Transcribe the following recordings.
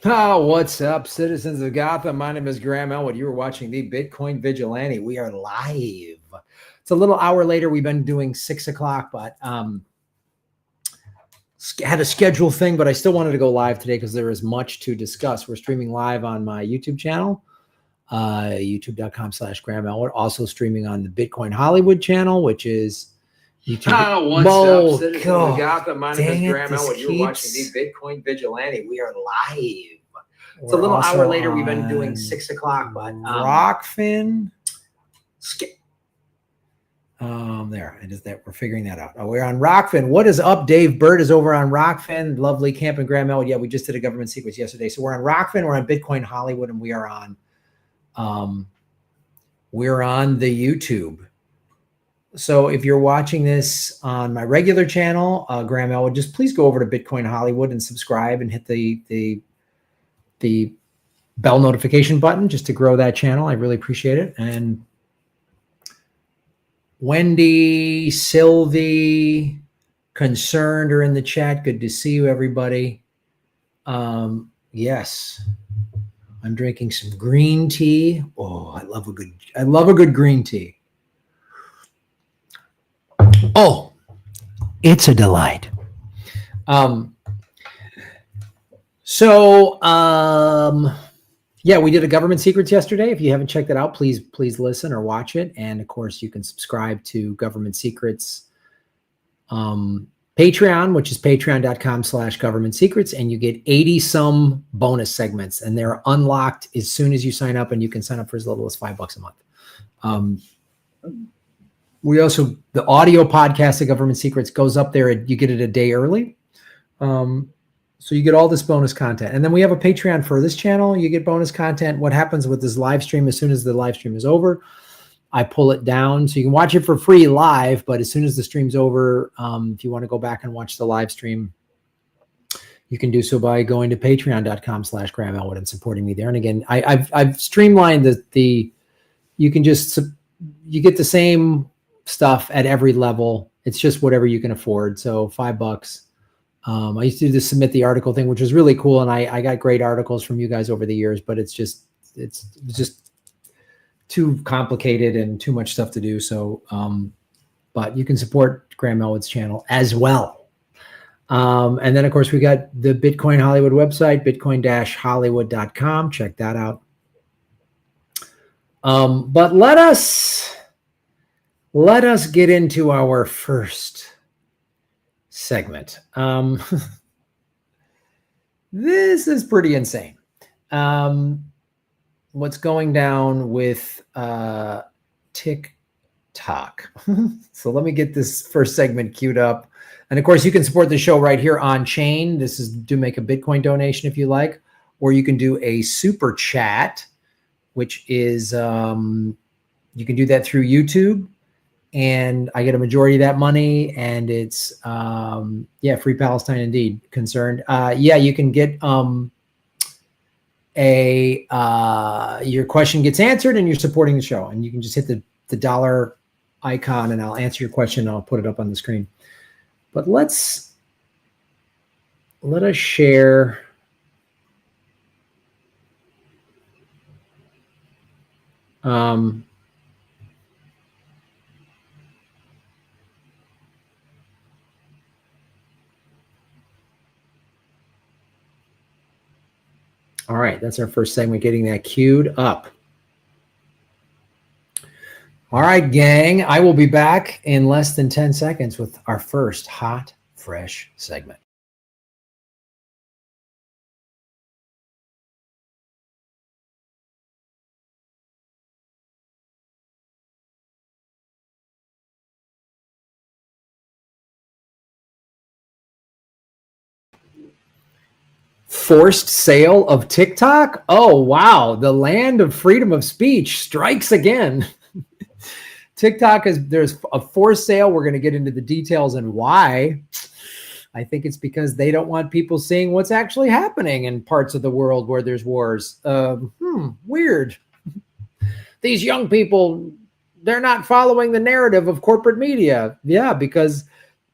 Oh, what's up, citizens of Gotham? My name is Graham Elwood. You are watching the Bitcoin Vigilante. We are live. It's a little hour later. We've been doing 6 o'clock, but had a schedule thing, but I still wanted to go live today because there is much to discuss. We're streaming live on my YouTube channel, youtube.com/Graham Elwood. Also streaming on the Bitcoin Hollywood channel, which is YouTube. What's up, citizens of Gotham? My name is Graham Elwood. You're watching the Bitcoin Vigilante. We are live. It's a We're little also hour later. We've been on doing 6 o'clock, but Rockfin. There it is. That we're figuring that out. We're on Rockfin. What is up? Dave Bird is over on Rockfin. Lovely Camp and Graham Elwood. Yeah, we just did a government sequence yesterday. So we're on Rockfin. We're on Bitcoin Hollywood, and we are on the YouTube. So if you're watching this on my regular channel, Graham Elwood, just please go over to Bitcoin Hollywood and subscribe and hit the bell notification button just to grow that channel. I really appreciate it. And Wendy, Sylvie, Concerned are in the chat. Good to see you, everybody. Yes, I'm drinking some green tea. Oh, I love a good green tea. Oh, it's a delight. Yeah, we did a government secrets yesterday. If you haven't checked it out, please listen or watch it. And of course, you can subscribe to Government Secrets Patreon, which is patreon.com/government secrets. And you get 80 some bonus segments, and they're unlocked as soon as you sign up, and you can sign up for as little as $5 a month. We also, the audio podcast of Government Secrets goes up there. You get it a day early. So you get all this bonus content. And then we have a Patreon for this channel. You get bonus content. What happens with this live stream, as soon as the live stream is over, I pull it down. So you can watch it for free live, but as soon as the stream's over, if you want to go back and watch the live stream, you can do so by going to patreon.com/Graham Elwood and supporting me there. And again, I've streamlined you get the same stuff at every level. It's just whatever you can afford. So $5. I used to just submit the article thing, which was really cool. And I got great articles from you guys over the years, but it's just too complicated and too much stuff to do. So, but you can support Graham Elwood's channel as well. And then of course we got the Bitcoin Hollywood website, bitcoin-hollywood.com. Check that out. But let us get into our first segment. This is pretty insane. What's going down with TikTok? So let me get this first segment queued up. And of course, you can support the show right here on chain. This is to make a Bitcoin donation if you like, or you can do a super chat, which is you can do that through YouTube. And I get a majority of that money, and it's Free Palestine indeed. Concerned. You can get your question gets answered, and you're supporting the show. And you can just hit the dollar icon, and I'll answer your question. And I'll put it up on the screen. But let us share. All right, that's our first segment, getting that queued up. All right, gang, I will be back in less than 10 seconds with our first hot, fresh segment. Forced sale of TikTok? Oh, wow. The land of freedom of speech strikes again. TikTok there's a forced sale. We're going to get into the details and why. I think it's because they don't want people seeing what's actually happening in parts of the world where there's wars. Weird. These young people, they're not following the narrative of corporate media. Yeah, because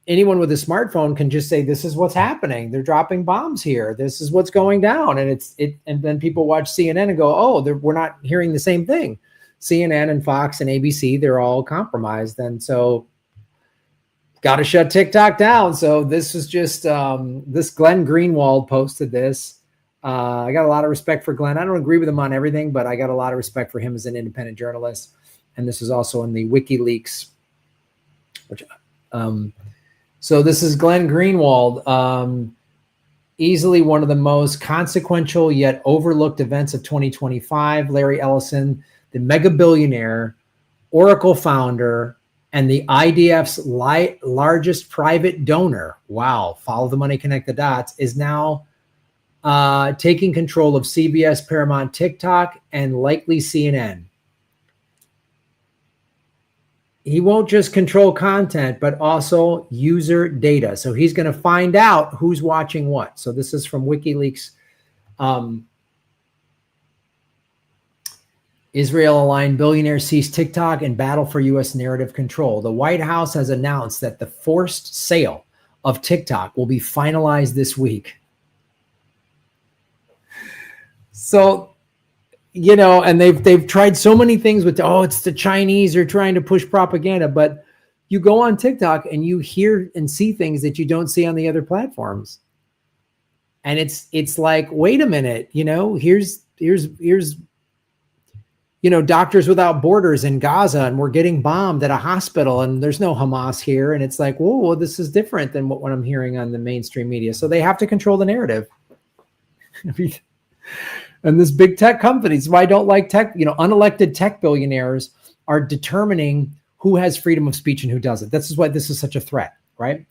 anyone with a smartphone can just say, this is what's happening. They're dropping bombs here. This is what's going down. And and then people watch CNN and go, oh, we're not hearing the same thing. CNN and Fox and ABC, they're all compromised. And so got to shut TikTok down. So this was just, this Glenn Greenwald posted this. I got a lot of respect for Glenn. I don't agree with him on everything, but I got a lot of respect for him as an independent journalist. And this is also in the WikiLeaks, which, so this is Glenn Greenwald, easily one of the most consequential yet overlooked events of 2025. Larry Ellison, the mega billionaire, Oracle founder, and the IDF's largest private donor, wow, follow the money, connect the dots, is now taking control of CBS, Paramount, TikTok, and likely CNN. He won't just control content, but also user data. So he's going to find out who's watching what. So this is from WikiLeaks. Israel-aligned billionaires seize TikTok and battle for U.S. narrative control. The White House has announced that the forced sale of TikTok will be finalized this week. So, you know, and they've tried so many things with, oh, it's the Chinese are trying to push propaganda, but you go on TikTok and you hear and see things that you don't see on the other platforms. And it's like, wait a minute, you know, here's you know, Doctors Without Borders in Gaza, and we're getting bombed at a hospital, and there's no Hamas here. And it's like, whoa, well, this is different than what I'm hearing on the mainstream media. So they have to control the narrative. And this big tech companies, why I don't like tech, you know, unelected tech billionaires are determining who has freedom of speech and who doesn't. This is why this is such a threat, right?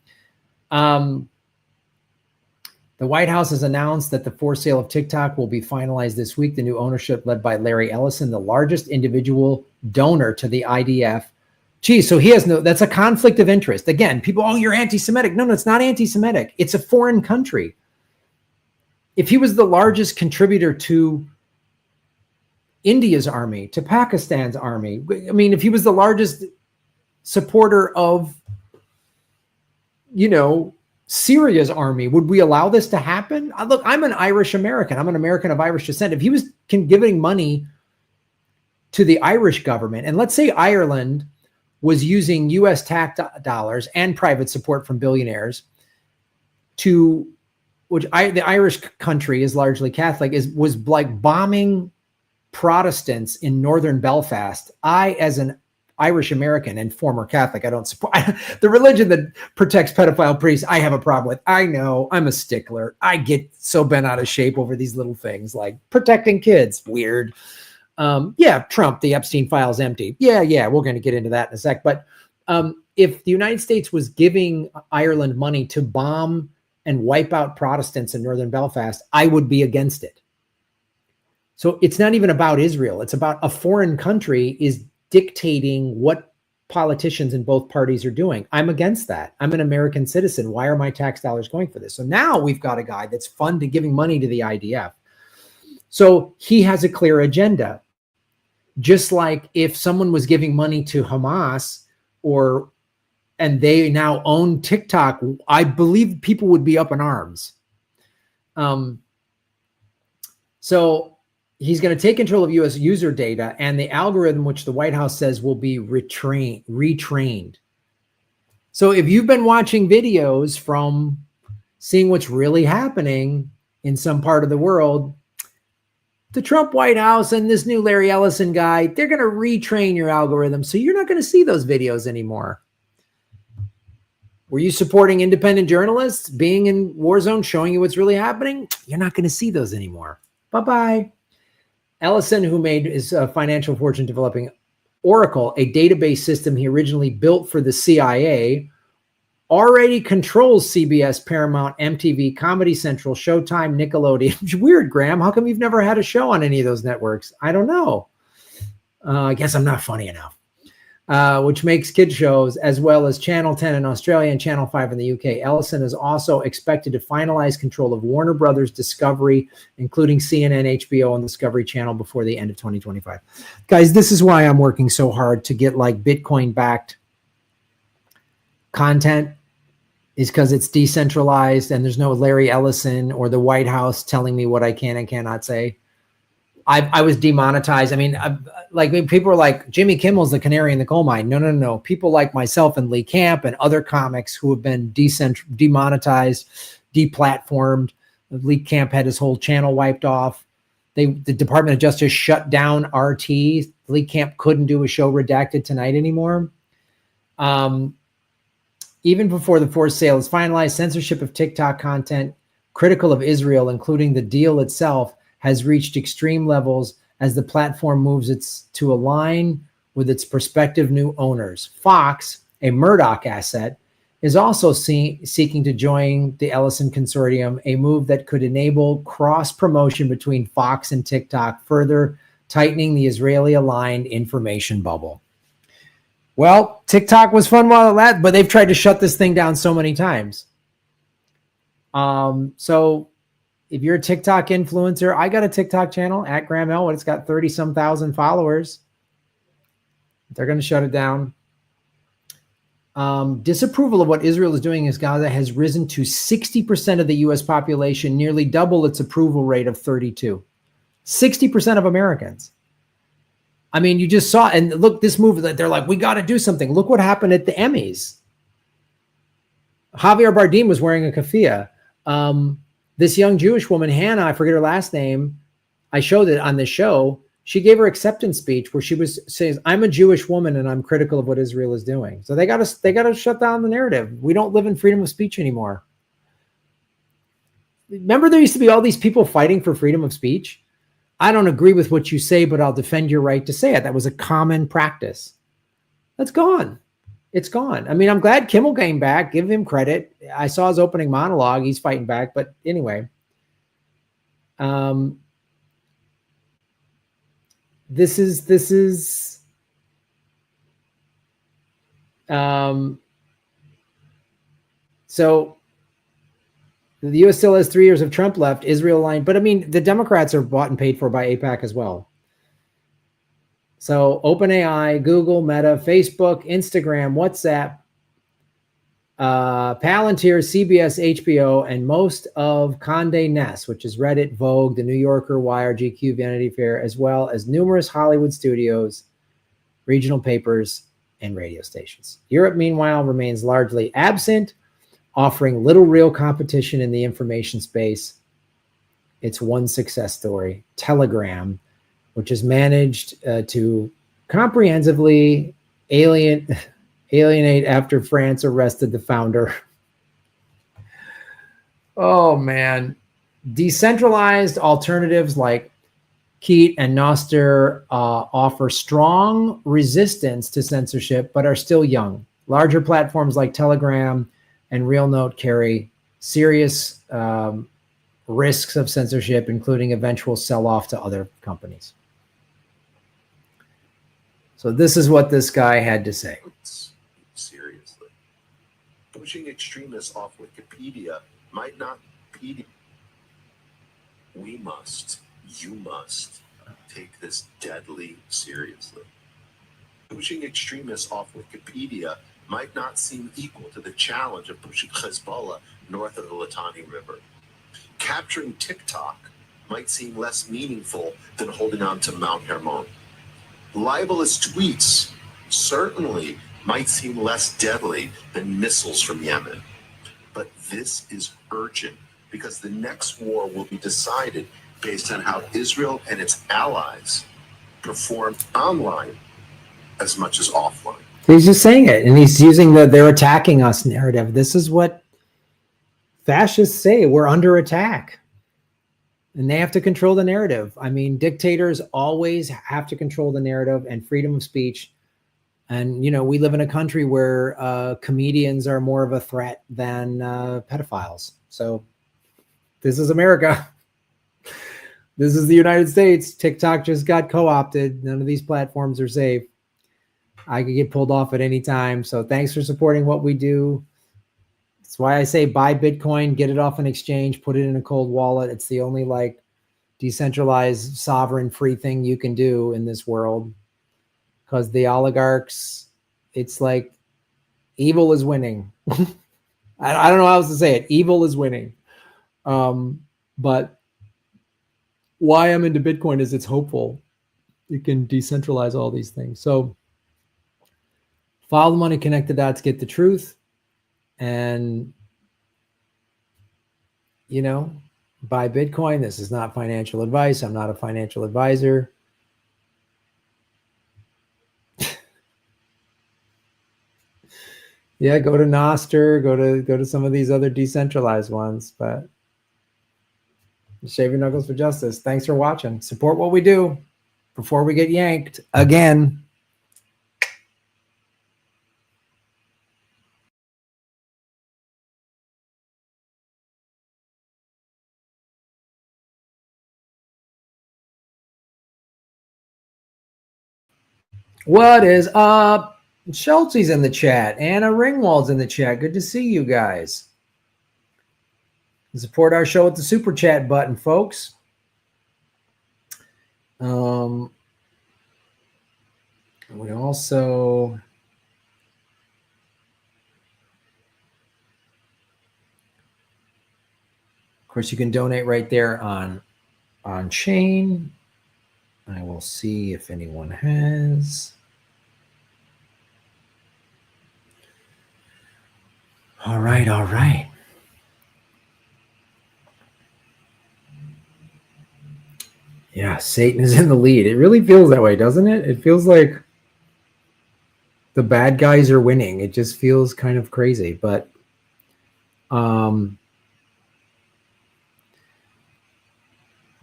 The White House has announced that the forced sale of TikTok will be finalized this week. The new ownership led by Larry Ellison, the largest individual donor to the IDF. Geez, so he has that's a conflict of interest. Again, people, oh, you're anti-Semitic. No, it's not anti-Semitic. It's a foreign country. If he was the largest contributor to India's army, to Pakistan's army, I mean, if he was the largest supporter of, you know, Syria's army, would we allow this to happen? Look, I'm an Irish American. I'm an American of Irish descent. If he was giving money to the Irish government, and let's say Ireland was using U.S. tax dollars and private support from billionaires to, the Irish country is largely Catholic, was like bombing Protestants in northern Belfast. I, as an Irish American and former Catholic, I don't support the religion that protects pedophile priests. I have a problem with. I know, I'm a stickler. I get so bent out of shape over these little things like protecting kids. Weird. Yeah, Trump, the Epstein file's empty. Yeah, we're going to get into that in a sec. But if the United States was giving Ireland money to bomb and wipe out Protestants in northern Belfast, I would be against it. So it's not even about Israel. It's about a foreign country is dictating what politicians in both parties are doing. I'm against that. I'm an American citizen. Why are my tax dollars going for this? So now we've got a guy that's funding, giving money to the IDF. So he has a clear agenda. Just like if someone was giving money to Hamas and they now own TikTok, I believe people would be up in arms. So he's going to take control of U.S. user data, and the algorithm, which the White House says will be retrained. So if you've been watching videos from seeing what's really happening in some part of the world, the Trump White House and this new Larry Ellison guy, they're going to retrain your algorithm. So you're not going to see those videos anymore. Were you supporting independent journalists being in war zone, showing you what's really happening? You're not going to see those anymore. Bye-bye. Ellison, who made his financial fortune developing Oracle, a database system he originally built for the CIA, already controls CBS, Paramount, MTV, Comedy Central, Showtime, Nickelodeon. It's weird, Graham. How come you've never had a show on any of those networks? I don't know. I guess I'm not funny enough. Which makes kid shows, as well as Channel 10 in Australia and Channel 5 in the UK. Ellison is also expected to finalize control of Warner Brothers Discovery, including CNN, HBO, and Discovery Channel before the end of 2025. Guys, this is why I'm working so hard to get like Bitcoin-backed content. is because it's decentralized and there's no Larry Ellison or the White House telling me what I can and cannot say. I was demonetized. I mean, people are like, Jimmy Kimmel's the canary in the coal mine. No. People like myself and Lee Camp and other comics who have been demonetized, deplatformed. Lee Camp had his whole channel wiped off. The Department of Justice shut down RT. Lee Camp couldn't do a show Redacted Tonight anymore. Even before the forced sale is finalized, censorship of TikTok content critical of Israel, including the deal itself, has reached extreme levels as the platform moves to align with its prospective new owners. Fox, a Murdoch asset, is also seeking to join the Ellison Consortium, a move that could enable cross-promotion between Fox and TikTok, further tightening the Israeli-aligned information bubble. Well, TikTok was fun while it lasted, but they've tried to shut this thing down so many times. So if you're a TikTok influencer, I got a TikTok channel at Graham Elwood. It's got 30-some thousand followers. They're going to shut it down. Disapproval of what Israel is doing in Gaza has risen to 60% of the U.S. population, nearly double its approval rate of 32%. 60% of Americans. I mean, you just saw, and look, this movie that they're like, we got to do something. Look what happened at the Emmys. Javier Bardem was wearing a keffiyeh. This young Jewish woman, Hannah, I forget her last name, I showed it on this show. She gave her acceptance speech where she was saying, I'm a Jewish woman and I'm critical of what Israel is doing. So they got to shut down the narrative. We don't live in freedom of speech anymore. Remember, there used to be all these people fighting for freedom of speech. I don't agree with what you say, but I'll defend your right to say it. That was a common practice. That's gone. It's gone. I mean, I'm glad Kimmel came back. Give him credit. I saw his opening monologue. He's fighting back. But anyway, this is so the U.S. still has 3 years of Trump left, Israel line. But I mean, the Democrats are bought and paid for by AIPAC as well. So OpenAI, Google, Meta, Facebook, Instagram, WhatsApp, Palantir, CBS, HBO, and most of Condé Nast, which is Reddit, Vogue, The New Yorker, Wire, GQ, Vanity Fair, as well as numerous Hollywood studios, regional papers, and radio stations. Europe, meanwhile, remains largely absent, offering little real competition in the information space. It's one success story, Telegram, which is managed to comprehensively alienate after France arrested the founder. Oh, man. Decentralized alternatives like Keat and Noster offer strong resistance to censorship, but are still young. Larger platforms like Telegram and RealNote carry serious risks of censorship, including eventual sell-off to other companies. So this is what this guy had to say. Seriously. Pushing extremists off Wikipedia might not be. We must, you must, take this deadly seriously. Pushing extremists off Wikipedia might not seem equal to the challenge of pushing Hezbollah north of the Litani River. Capturing TikTok might seem less meaningful than holding on to Mount Hermon. Libelous tweets certainly might seem less deadly than missiles from Yemen. But this is urgent because the next war will be decided based on how Israel and its allies perform online as much as offline. He's just saying it, and he's using the "they're attacking us" narrative. This is what fascists say. We're under attack. And they have to control the narrative. I mean, dictators always have to control the narrative and freedom of speech. And, you know, we live in a country where comedians are more of a threat than pedophiles. So this is America. This is the United States. TikTok just got co-opted. None of these platforms are safe. I could get pulled off at any time. So thanks for supporting what we do. That's why I say buy Bitcoin, get it off an exchange, put it in a cold wallet. It's the only like decentralized, sovereign, free thing you can do in this world. Because the oligarchs, it's like evil is winning. I don't know how else to say it. Evil is winning. But why I'm into Bitcoin is it's hopeful. It can decentralize all these things. So follow the money, connect the dots, get the truth, and buy Bitcoin. This is not financial advice. I'm not a financial advisor. Yeah, go to Nostr, go to some of these other decentralized ones, but shave your knuckles for justice. Thanks for watching. Support what we do before we get yanked again. What is up? Schultze's in the chat. Anna Ringwald's in the chat. Good to see you guys. Support our show with the super chat button, folks. We also, of course, you can donate right there on chain. I will see if anyone has. All right, all right. Yeah, Satan is in the lead. It really feels that way, doesn't it? It feels like the bad guys are winning. It just feels kind of crazy. But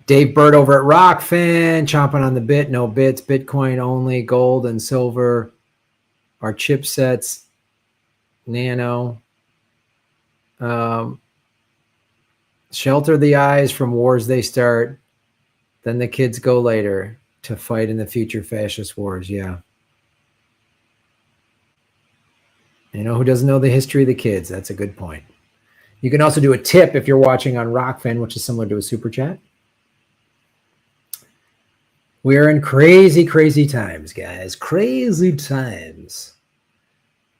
Dave Bird over at Rockfin, chomping on the bit. No bits, Bitcoin only, gold and silver. Our chipsets, nano. Shelter the eyes from wars they start. Then the kids go later to fight in the future fascist wars. Yeah. You know who doesn't know the history of the kids? That's a good point. You can also do a tip if you're watching on Rockfin, which is similar to a super chat. We are in crazy, crazy times, guys. Crazy times.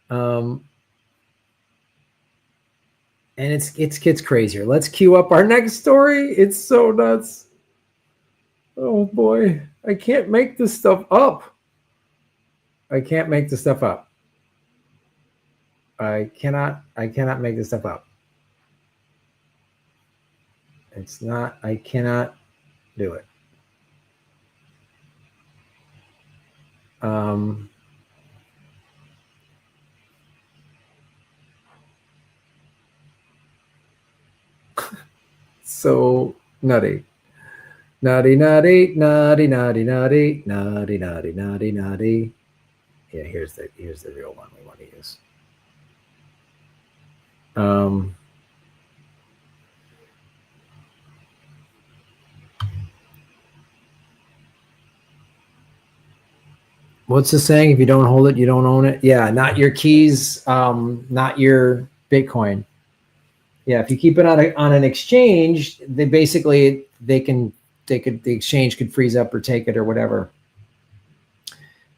And it gets crazier. Let's queue up our next story. It's so nuts. Oh boy, I can't make this stuff up. I can't make this stuff up. I cannot make this stuff up. It's not, I cannot do it. So nutty. Naughty, naughty, naughty, naughty, naughty, naughty, naughty, naughty, naughty. Yeah, here's the real one we want to use. What's the saying? If you don't hold it, you don't own it. Yeah, not your keys, not your Bitcoin. Yeah, if you keep it on an exchange, the exchange could freeze up or take it or whatever.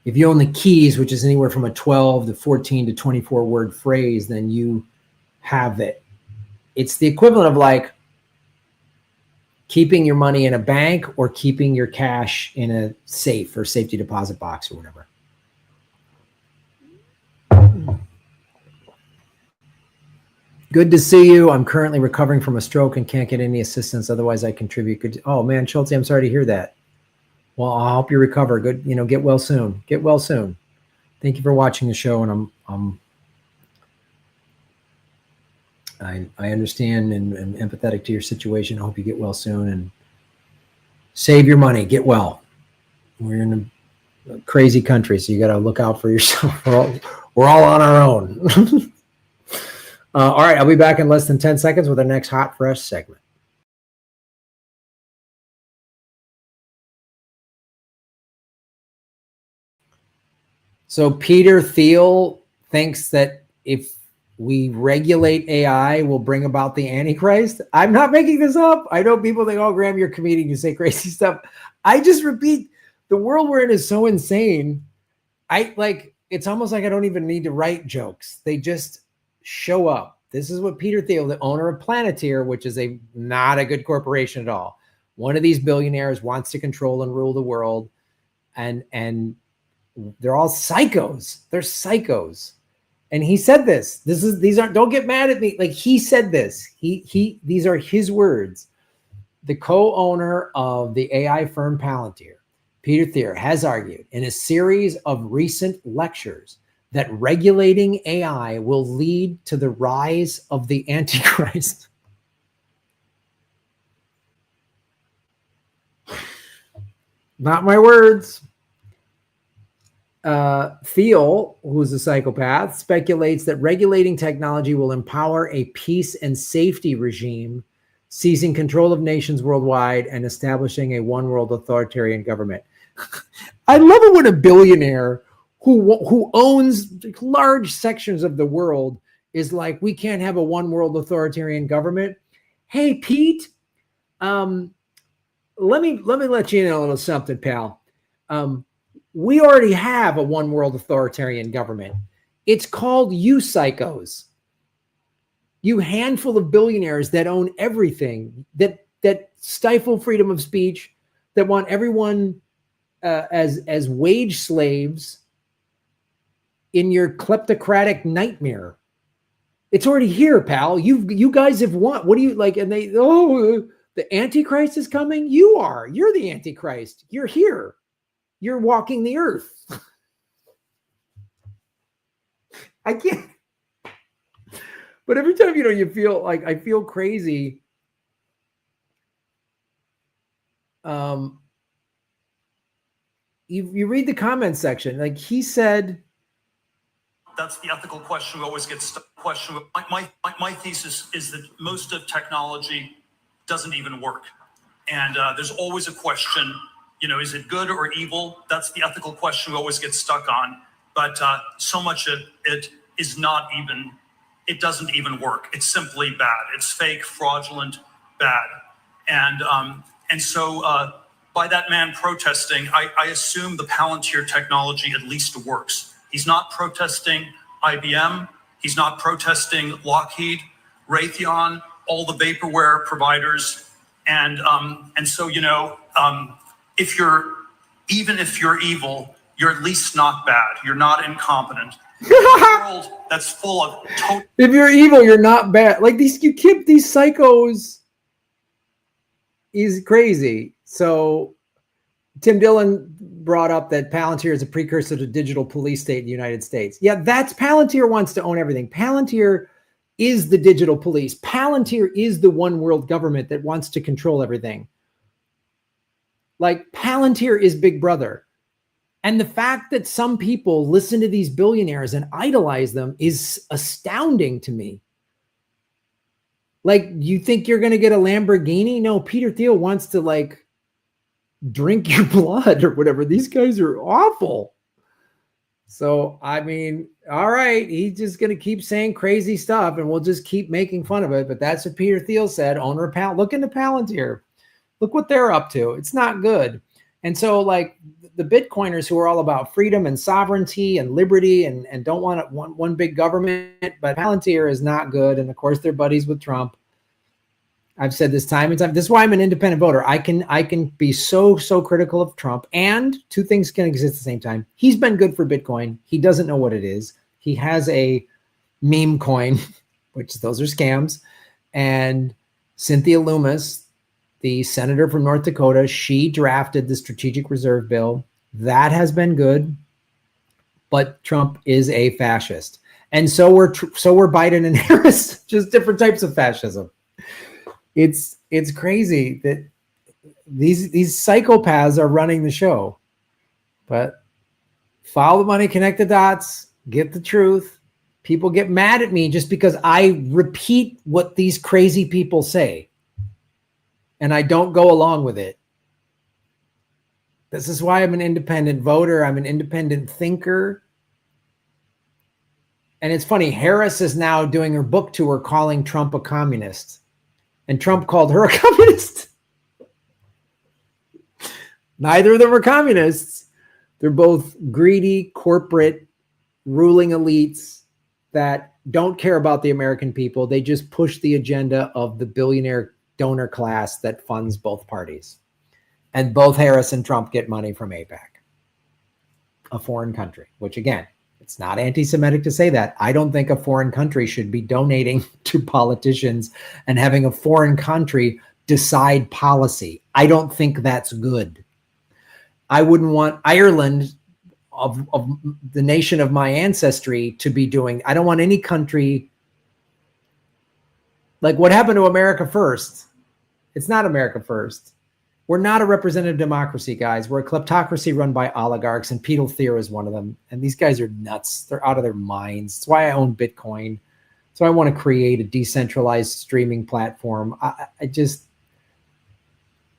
If you own the keys, which is anywhere from a 12 to 14 to 24 word phrase, then you have it. It's the equivalent of like keeping your money in a bank or keeping your cash in a safe or safety deposit box or whatever. Good to see you. I'm currently recovering from a stroke and can't get any assistance. Otherwise, I contribute. Good. Oh man, Schulte, I'm sorry to hear that. Well, I'll help you recover. Good. Get well soon. Get well soon. Thank you for watching the show, and I understand and am empathetic to your situation. I hope you get well soon and save your money. Get well. We're in a crazy country, so you got to look out for yourself. We're all on our own. All right, I'll be back in less than 10 seconds with our next Hot Fresh segment. So Peter Thiel thinks that if we regulate AI, we'll bring about the Antichrist. I'm not making this up. I know people think, oh, Graham, you're a comedian, you say crazy stuff. I just repeat, the world we're in is so insane. It's almost like I don't even need to write jokes. They just show up. This is what Peter Thiel, the owner of Planeteer, which is not a good corporation at all. One of these billionaires wants to control and rule the world, and they're all psychos. They're psychos. And he said this. These aren't. Don't get mad at me. Like, he said this. These are his words. The co-owner of the AI firm Palantir, Peter Thiel, has argued in a series of recent lectures that regulating AI will lead to the rise of the Antichrist. Not my words. Thiel, who's a psychopath, speculates that regulating technology will empower a peace and safety regime, seizing control of nations worldwide and establishing a one world authoritarian government. I love it when a billionaire who owns large sections of the world is like, we can't have a one world authoritarian government. Hey, Pete, let me let you in on a little something, pal. We already have a one world authoritarian government. It's called you psychos. You handful of billionaires that own everything, that stifle freedom of speech, that want everyone as wage slaves in your kleptocratic nightmare. It's already here, pal. You guys have won. What do you like? And the Antichrist is coming. You're the Antichrist. You're here. You're walking the earth. I can't. But every time, you feel like, I feel crazy. You read the comment section. Like, he said, that's the ethical question we always get stuck. My thesis is that most of technology doesn't even work. And there's always a question, is it good or evil? That's the ethical question we always get stuck on. But so much of it is not even, it doesn't even work. It's simply bad. It's fake, fraudulent, bad. And so by that man protesting, I assume the Palantir technology at least works. He's not protesting IBM. He's not protesting Lockheed, Raytheon, all the vaporware providers. And so, if you're evil, you're at least not bad. You're not incompetent. A world that's full of if you're evil, you're not bad. Like, these psychos is crazy. So Tim Dillon brought up that Palantir is a precursor to digital police state in the United States. Yeah, Palantir wants to own everything. Palantir is the digital police. Palantir is the one world government that wants to control everything. Like, Palantir is Big Brother. And the fact that some people listen to these billionaires and idolize them is astounding to me. Like, you think you're going to get a Lamborghini? No, Peter Thiel wants to, drink your blood or whatever. These guys are awful. So, I mean, all right, he's just going to keep saying crazy stuff and we'll just keep making fun of it. But that's what Peter Thiel said, owner of look into Palantir. Look what they're up to. It's not good. And so, the Bitcoiners who are all about freedom and sovereignty and liberty and don't want one big government, but Palantir is not good. And of course, they're buddies with Trump. I've said this time and time. This is why I'm an independent voter. I can be so critical of Trump, and two things can exist at the same time. He's been good for Bitcoin. He doesn't know what it is. He has a meme coin, which those are scams. And Cynthia Lummis, the senator from North Dakota, she drafted the Strategic Reserve Bill. That has been good, but Trump is a fascist, and so were Biden and Harris. Just different types of fascism. It's crazy that these psychopaths are running the show. But follow the money, connect the dots, get the truth. People get mad at me just because I repeat what these crazy people say. And I don't go along with it. This is why I'm an independent voter. I'm an independent thinker. And it's funny, Harris is now doing her book tour calling Trump a communist. And Trump called her a communist. Neither of them are communists. They're both greedy, corporate, ruling elites that don't care about the American people. They just push the agenda of the billionaire donor class that funds both parties. And both Harris and Trump get money from AIPAC, a foreign country, which again, it's not anti-Semitic to say that. I don't think a foreign country should be donating to politicians and having a foreign country decide policy. I don't think that's good. I wouldn't want Ireland, of the nation of my ancestry, to be doing. I don't want any country. Like what happened to America First? It's not America First. We're not a representative democracy, guys. We're a kleptocracy run by oligarchs, and Thiel is one of them. And these guys are nuts. They're out of their minds. That's why I own Bitcoin. So I want to create a decentralized streaming platform. I just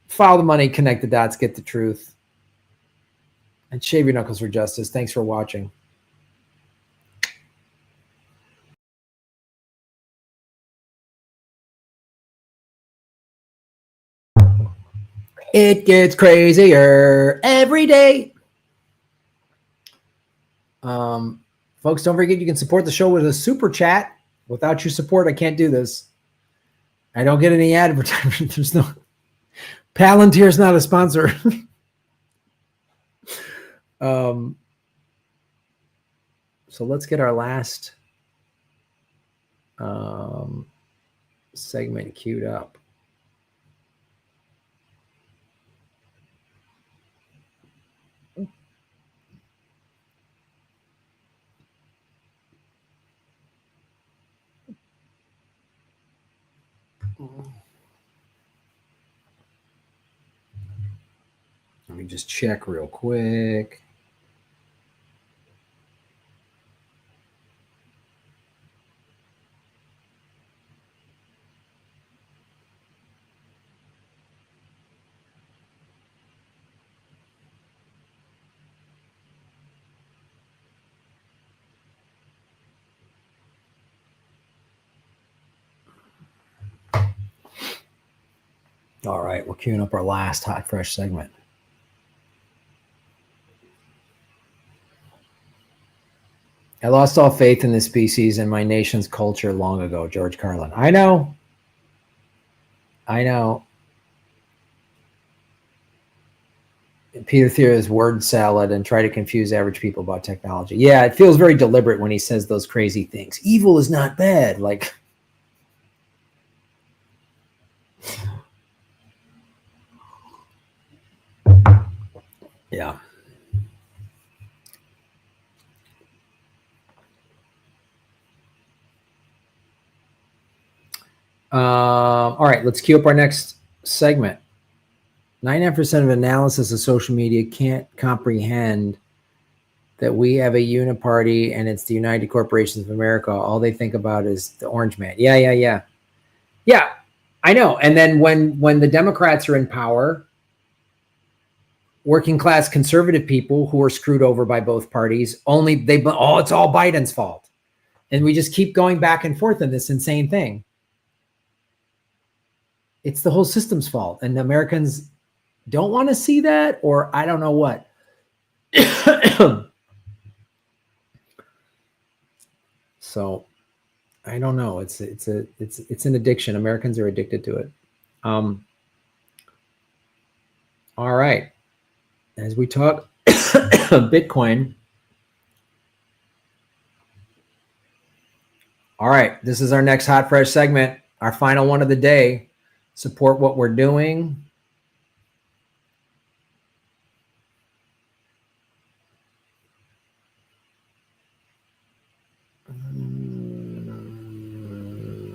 follow the money, connect the dots, get the truth. And shave your knuckles for justice. Thanks for watching. It gets crazier every day. Folks, don't forget you can support the show with a super chat. Without your support, I can't do this. I don't get any advertisement. There's no Palantir's not a sponsor. So let's get our last segment queued up. Let me just check real quick. All right, we're queuing up our last hot fresh segment. I lost all faith in this species and my nation's culture long ago, George Carlin. I know. Peter Thiel is word salad and try to confuse average people about technology. Yeah, it feels very deliberate when he says those crazy things. Evil is not bad. Like, yeah. All right, let's queue up our next segment. 99% of analysis of social media can't comprehend that we have a uniparty and it's the United Corporations of America. All they think about is the orange man. Yeah, I know. And then when the Democrats are in power, working class conservative people who are screwed over by both parties, it's all Biden's fault. And we just keep going back and forth in this insane thing. It's the whole system's fault. And Americans don't want to see that, or I don't know what. So I don't know. It's an addiction. Americans are addicted to it. All right. As we talk Bitcoin. All right. This is our next hot fresh segment. Our final one of the day. Support what we're doing.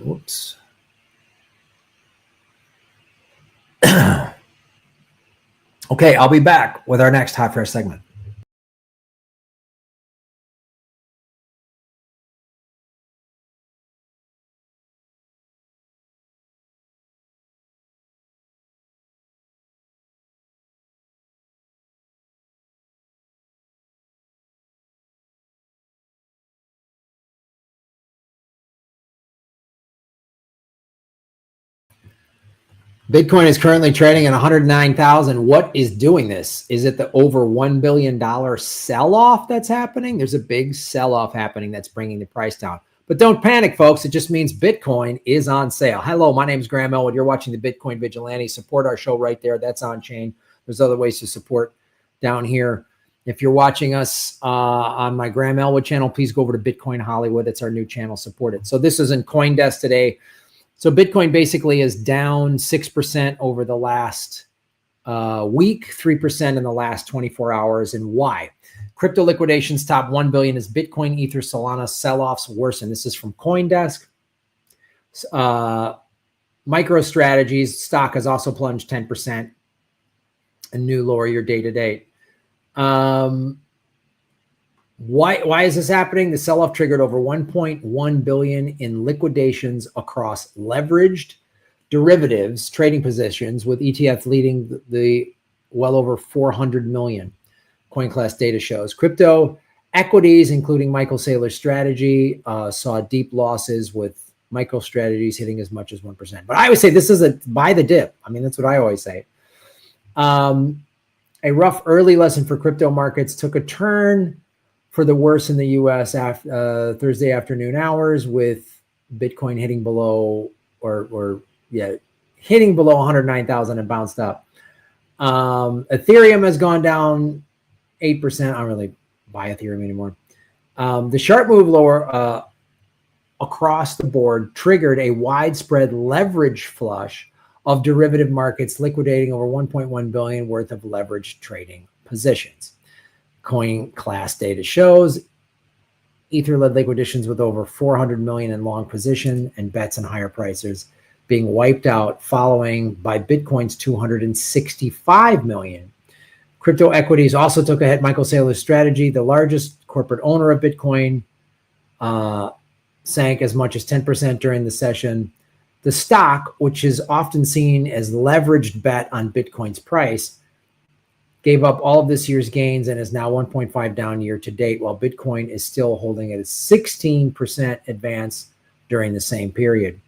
Whoops. Okay, I'll be back with our next hot fresh segment. Bitcoin is currently trading at 109,000. What is doing this? Is it the over $1 billion sell-off that's happening? There's a big sell-off happening that's bringing the price down. But don't panic, folks. It just means Bitcoin is on sale. Hello, my name is Graham Elwood. You're watching the Bitcoin Vigilante. Support our show right there. That's on chain. There's other ways to support down here. If you're watching us on my Graham Elwood channel, please go over to Bitcoin Hollywood. It's our new channel. Support it. So this is in CoinDesk today. So Bitcoin basically is down 6% over the last week, 3% in the last 24 hours. And why? Crypto liquidations top 1 billion as Bitcoin, Ether, Solana sell-offs worsen. This is from CoinDesk. MicroStrategies stock has also plunged 10%. A new lower year day to date. Why is this happening? The sell-off triggered over 1.1 billion in liquidations across leveraged derivatives trading positions, with ETF leading the well over 400 million. CoinClass data shows. Crypto equities, including Michael Saylor's strategy, saw deep losses, with MicroStrategies hitting as much as 1%. But I always say this is a buy the dip. I mean, that's what I always say. A rough early lesson for crypto markets took a turn for the worse in the U.S. after Thursday afternoon hours, with Bitcoin hitting below hitting below 109,000 and bounced up. Ethereum has gone down 8%. I don't really buy Ethereum anymore. The sharp move lower across the board triggered a widespread leverage flush of derivative markets, liquidating over 1.1 billion worth of leveraged trading positions. CoinClass data shows Ether led liquidations with over 400 million in long position and bets and higher prices being wiped out, following by Bitcoin's 265 million. Crypto equities also took a hit. Michael Saylor's strategy, the largest corporate owner of Bitcoin, sank as much as 10% during the session. The stock, which is often seen as leveraged bet on Bitcoin's price, gave up all of this year's gains and is now 1.5 down year to date, while Bitcoin is still holding at a 16% advance during the same period.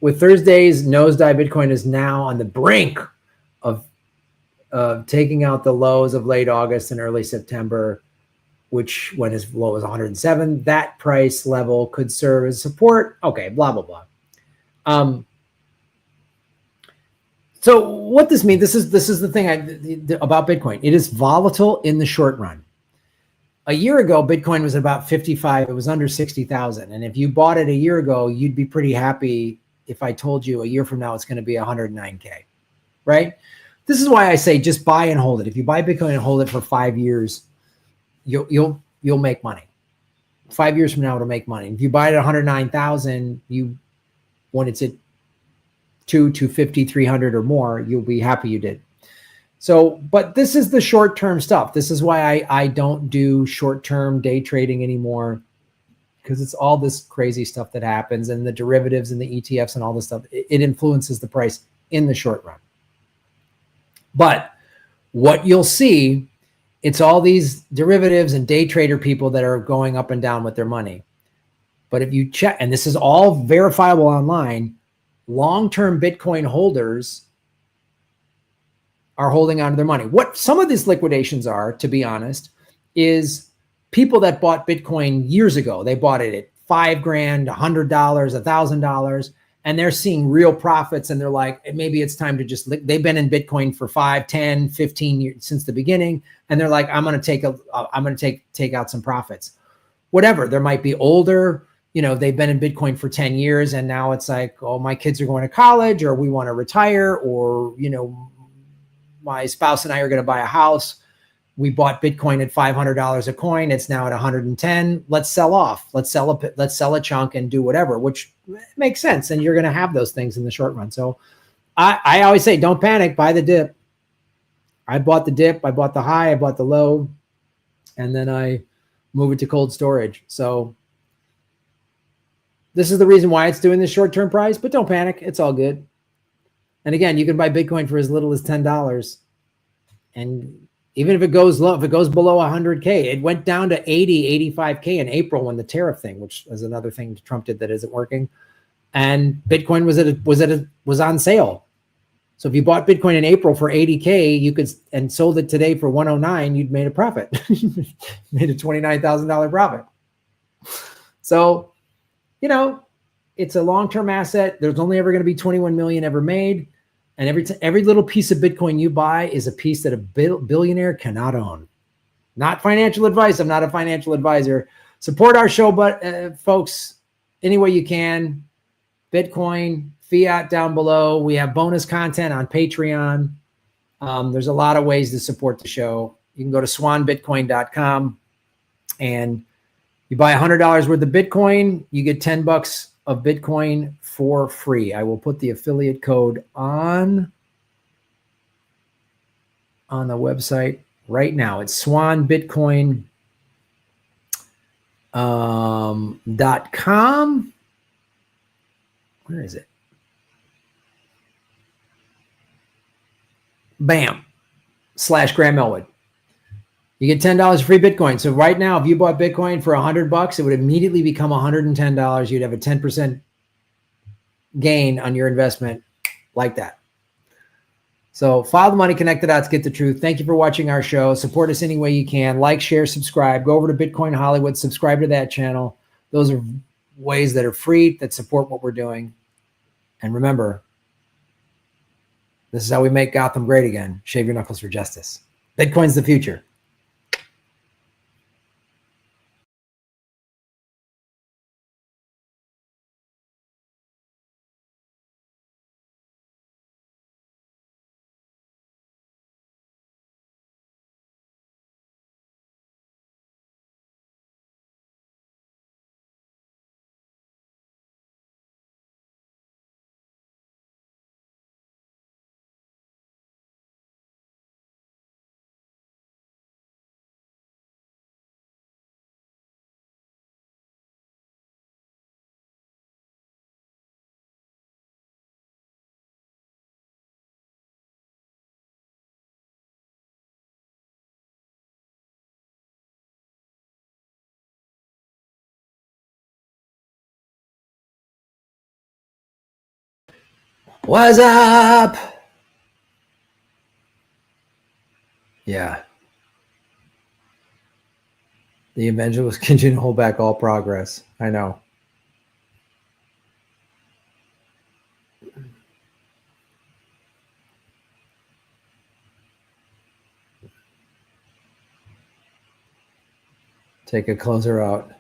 With Thursday's nosedive, Bitcoin is now on the brink of taking out the lows of late August and early September, which went as low as 107. That price level could serve as support. Okay, blah, blah, blah. So what this means, this is the thing about Bitcoin. It is volatile in the short run. A year ago, Bitcoin was about 55. It was under 60,000. And if you bought it a year ago, you'd be pretty happy if I told you a year from now it's going to be 109K, right? This is why I say just buy and hold it. If you buy Bitcoin and hold it for 5 years, you'll make money. 5 years from now, it'll make money. If you buy it at 109,000, when it's at 250, 300 or more, you'll be happy you did. So, but this is the short-term stuff. This is why I don't do short-term day trading anymore, because it's all this crazy stuff that happens, and the derivatives and the ETFs and all this stuff. It influences the price in the short run. But what you'll see, it's all these derivatives and day trader people that are going up and down with their money. But if you check, and this is all verifiable online, long-term Bitcoin holders are holding on to their money. What some of these liquidations are, to be honest, is people that bought Bitcoin years ago. They bought it at $5,000, $100, $1,000, and they're seeing real profits. And they're like, maybe it's time to just, they've been in Bitcoin for 5, 10, 15 years since the beginning. And they're like, I'm going to take out some profits. Whatever. There might be older, they've been in Bitcoin for 10 years. And now it's like, oh, my kids are going to college, or we want to retire, or, my spouse and I are going to buy a house. We bought Bitcoin at $500 a coin. It's now at 110. Let's sell off. Let's sell a chunk and do whatever, which makes sense. And you're going to have those things in the short run. So I always say, don't panic, buy the dip. I bought the dip. I bought the high. I bought the low. And then I move it to cold storage. So this is the reason why it's doing this short-term price, but don't panic. It's all good. And again, you can buy Bitcoin for as little as $10. And even if it goes low, if it goes below 100K, it went down to 80, 85K in April when the tariff thing, which is another thing Trump did that isn't working. And Bitcoin was on sale. So if you bought Bitcoin in April for 80K, and sold it today for 109, you'd made a profit. Made a $29,000 profit. So, you know, it's a long-term asset. There's only ever going to be 21 million ever made. And every little piece of Bitcoin you buy is a piece that a billionaire cannot own. Not financial advice. I'm not a financial advisor. Support our show, but folks, any way you can. Bitcoin, fiat down below. We have bonus content on Patreon. There's a lot of ways to support the show. You can go to swanbitcoin.com and you buy $100 worth of Bitcoin, you get $10 of Bitcoin for free. I will put the affiliate code on the website right now. It's swanbitcoin.com. Where is it? Bam. /Graham Elwood. You get $10 free Bitcoin. So right now, if you bought Bitcoin for $100, it would immediately become $110. You'd have a 10% gain on your investment like that. So follow the money, connect the dots, get the truth. Thank you for watching our show. Support us any way you can. Like, share, subscribe. Go over to Bitcoin Hollywood. Subscribe to that channel. Those are ways that are free that support what we're doing. And remember, this is how we make Gotham great again. Shave your knuckles for justice. Bitcoin's the future. What's up? Yeah. The evangelists continue to hold back all progress. I know. Take a closer out.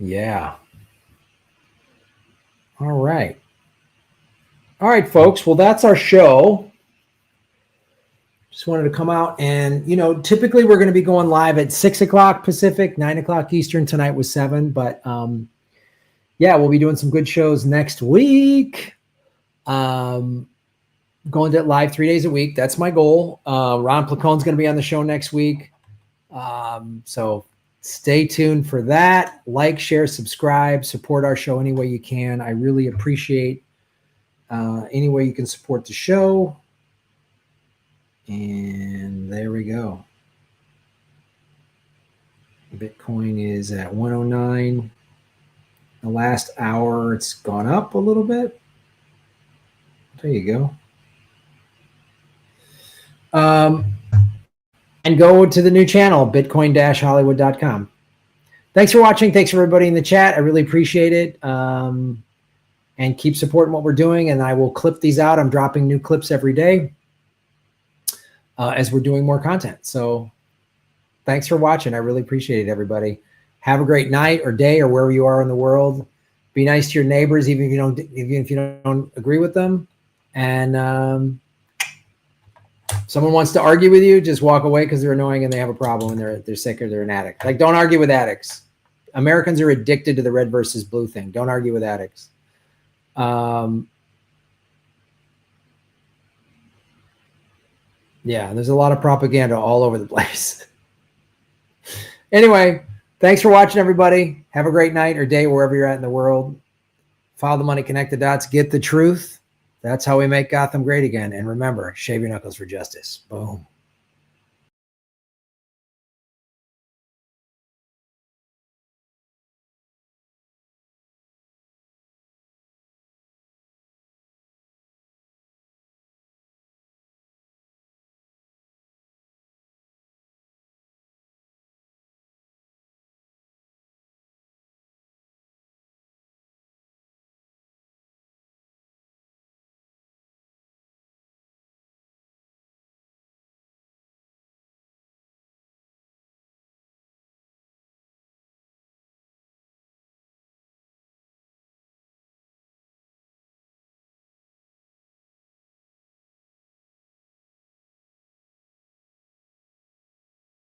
Yeah. All right. All right, folks. Well, that's our show. Just wanted to come out and, typically we're going to be going live at 6 o'clock Pacific, 9 o'clock Eastern. Tonight was 7, but yeah, we'll be doing some good shows next week. Going to live 3 days a week. That's my goal. Ron Placone's going to be on the show next week. So stay tuned for that. Like, share, subscribe, support our show any way you can. I really appreciate any way you can support the show. And there we go. Bitcoin is at 109. The last hour, it's gone up a little bit. There you go. And go to the new channel, bitcoin-hollywood.com. Thanks for watching. Thanks for everybody in the chat. I really appreciate it. And keep supporting what we're doing. And I will clip these out. I'm dropping new clips every day as we're doing more content. So thanks for watching. I really appreciate it, everybody. Have a great night or day or wherever you are in the world. Be nice to your neighbors, even if you don't agree with them. And someone wants to argue with you, just walk away because they're annoying and they have a problem and they're sick or they're an addict. Like, don't argue with addicts. Americans are addicted to the red versus blue thing. Don't argue with addicts. Yeah, there's a lot of propaganda all over the place. Anyway, thanks for watching, everybody. Have a great night or day wherever you're at in the world. Follow the money, connect the dots, get the truth. That's how we make Gotham great again. And remember, shave your knuckles for justice. Boom.